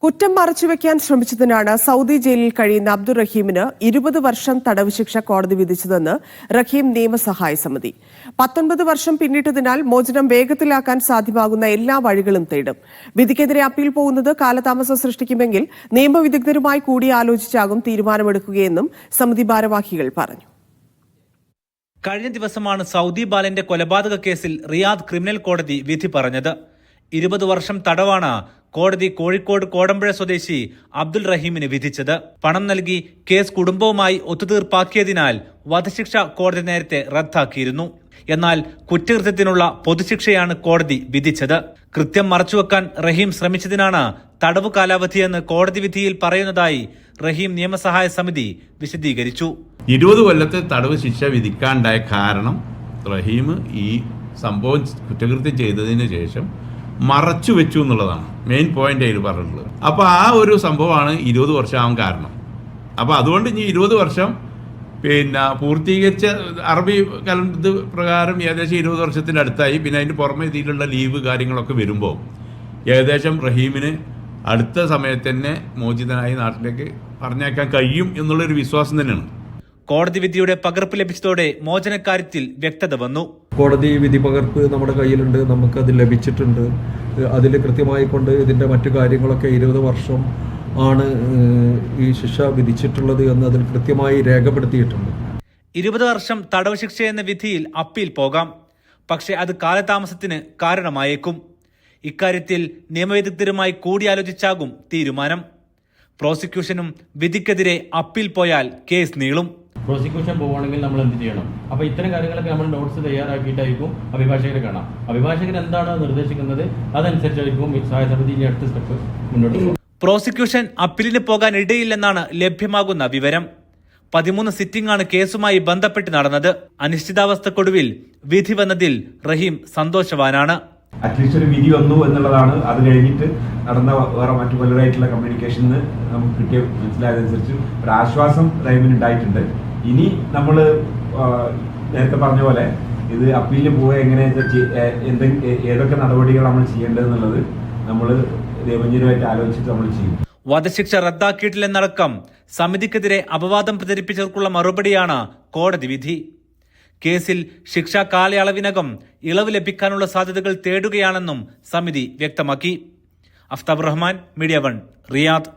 കുറ്റം മറച്ചുവെക്കാൻ ശ്രമിച്ചതിനാണ് സൗദി ജയിലിൽ കഴിയുന്ന അബ്ദുൾ റഹീമിന് 20 വർഷം തടവ് ശിക്ഷ കോടതി വിധിച്ചതെന്ന് റഹീം നിയമസഹായ സമിതി. 19 വർഷം പിന്നിട്ടതിനാൽ മോചനം വേഗത്തിലാക്കാൻ സാധ്യമാകുന്ന എല്ലാ വഴികളും തേടും. വിധിക്കെതിരെ അപ്പീൽ പോകുന്നത് കാലതാമസം സൃഷ്ടിക്കുമെങ്കിൽ നിയമവിദഗ്ധരുമായി കൂടിയാലോചിച്ചാകും തീരുമാനമെടുക്കുകയെന്നും സമിതി ഭാരവാഹികൾ പറഞ്ഞു. കഴിഞ്ഞ ദിവസമാണ് സൗദി ബാലന്റെ കൊലപാതക കേസിൽ റിയാദ് ക്രിമിനൽ കോടതി വിധി പറഞ്ഞത്. 20 വർഷം തടവാണ് കോടതി കോഴിക്കോട് കോടമ്പുഴ സ്വദേശി അബ്ദുൾ റഹീമിന് വിധിച്ചത്. പണം നൽകി കേസ് കുടുംബവുമായി ഒത്തുതീർപ്പാക്കിയതിനാൽ വധശിക്ഷ കോടതി നേരത്തെ റദ്ദാക്കിയിരുന്നു. എന്നാൽ കുറ്റകൃത്യത്തിനുള്ള പൊതുശിക്ഷയാണ് കോടതി വിധിച്ചത്. കൃത്യം മറച്ചുവെക്കാൻ റഹീം ശ്രമിച്ചതിനാണ് തടവു കാലാവധിയെന്ന് കോടതി വിധിയിൽ പറയുന്നതായി റഹീം നിയമസഹായ സമിതി വിശദീകരിച്ചു. 20 കൊല്ലത്തെ തടവ് ശിക്ഷ വിധിക്കാണ്ടായ കാരണം റഹീം ഈ സംഭവം കുറ്റകൃത്യം ചെയ്തതിന് ശേഷം മറച്ചു വെച്ചു എന്നുള്ളതാണ് മെയിൻ പോയിന്റ് അതിൽ പറഞ്ഞിട്ടുള്ളത്. അപ്പോൾ ആ ഒരു സംഭവമാണ് 20 വർഷം ആവാൻ കാരണം. അപ്പോൾ അതുകൊണ്ട് ഇനി 20 വർഷം പൂർത്തീകരിച്ച അറബി കലണ്ടർ പ്രകാരം ഏകദേശം 20 വർഷത്തിൻ്റെ അടുത്തായി. പിന്നെ അതിന് പുറമെ ഇതിലുള്ള ലീവ് കാര്യങ്ങളൊക്കെ വരുമ്പോൾ ഏകദേശം റഹീമിന് അടുത്ത സമയത്ത് തന്നെ മോചിതനായി നാട്ടിലേക്ക് പറഞ്ഞേക്കാൻ കഴിയും എന്നുള്ളൊരു വിശ്വാസം തന്നെയാണ്. കോടതി വിധിയുടെ പകർപ്പ് ലഭിച്ചതോടെ മോചനക്കാര്യത്തിൽ വ്യക്തത വന്നു. കോടതി വിധി പകർപ്പ് നമ്മുടെ കയ്യിലുണ്ട്, നമുക്കത് ലഭിച്ചിട്ടുണ്ട്. അതിൽ കൃത്യമായി കൊണ്ട് ഇതിൻ്റെ മറ്റു കാര്യങ്ങളൊക്കെ 20 വർഷം ആണ് ഈ ശിക്ഷ വിധിച്ചിട്ടുള്ളത് എന്ന് അതിൽ കൃത്യമായി രേഖപ്പെടുത്തിയിട്ടുണ്ട്. 20 വർഷം തടവ് ശിക്ഷ എന്ന വിധിയിൽ അപ്പീൽ പോകാം. പക്ഷേ അത് കാലതാമസത്തിന് കാരണമായേക്കും. ഇക്കാര്യത്തിൽ നിയമവിദഗ്ധരുമായി കൂടിയാലോചിച്ചാകും തീരുമാനം. പ്രോസിക്യൂഷനും വിധിക്കെതിരെ അപ്പീൽ പോയാൽ കേസ് നീളും. പ്രോസിക്യൂഷൻ പോവുകയാണെങ്കിൽ നമ്മൾ എന്ത് ചെയ്യണം? അപ്പോൾ ഇത്തരം കാര്യങ്ങളൊക്കെ നമ്മൾ നോട്ട്സ് തയ്യാറാക്കിയിട്ടായിരിക്കും അഭിഭാഷകരെ കാണാം. അഭിഭാഷകർ എന്താണ് നിർദ്ദേശിക്കുന്നത് അതനുസരിച്ചായിരിക്കും സഹായ സമിതി ഇനി അടുത്ത സ്റ്റെപ്പ് മുന്നോട്ട് പോകും. പ്രോസിക്യൂഷൻ അപ്പീലിന് പോകാൻ ഇടയില്ലെന്നാണ് ലഭ്യമാകുന്ന വിവരം. 13 സിറ്റിംഗ് ആണ് കേസുമായി ബന്ധപ്പെട്ട് നടന്നത്. അനിശ്ചിതാവസ്ഥക്കൊടുവിൽ വിധി വന്നതിൽ റഹീം സന്തോഷവാനാണ്. അറ്റ്ലീസ്റ്റ് ഒരു വിധി വന്നു എന്നുള്ളതാണ്. അത് കഴിഞ്ഞിട്ട് നടന്ന വേറെ മറ്റു പലരായിട്ടുള്ള കമ്മ്യൂണിക്കേഷന് നമുക്ക് കിട്ടിയ മനസ്സിലായതനുസരിച്ച് ഒരു ആശ്വാസം റഹീമിന് ഉണ്ടായിട്ടുണ്ട്. ഇനി നമ്മൾ നേരത്തെ പറഞ്ഞ പോലെ ഇത് അപ്പീലിന് പോവുക എങ്ങനെ ഏതൊക്കെ നടപടികൾ നമ്മൾ ചെയ്യേണ്ടതെന്നുള്ളത് നമ്മൾ നിയമജ്ഞരുമായിട്ട് ആലോചിച്ചിട്ട് നമ്മൾ ചെയ്യും. വധശിക്ഷ റദ്ദാക്കിയിട്ടില്ലെന്നടക്കം സമിതിക്കെതിരെ അപവാദം പ്രചരിപ്പിച്ചവർക്കുള്ള മറുപടിയാണ് കോടതി വിധി. കേസിൽ ശിക്ഷാ കാലയളവിനകം ഇളവ് ലഭിക്കാനുള്ള സാധ്യതകൾ തേടുകയാണെന്നും സമിതി വ്യക്തമാക്കി. Aftab Rahman, media 1, Riyadh.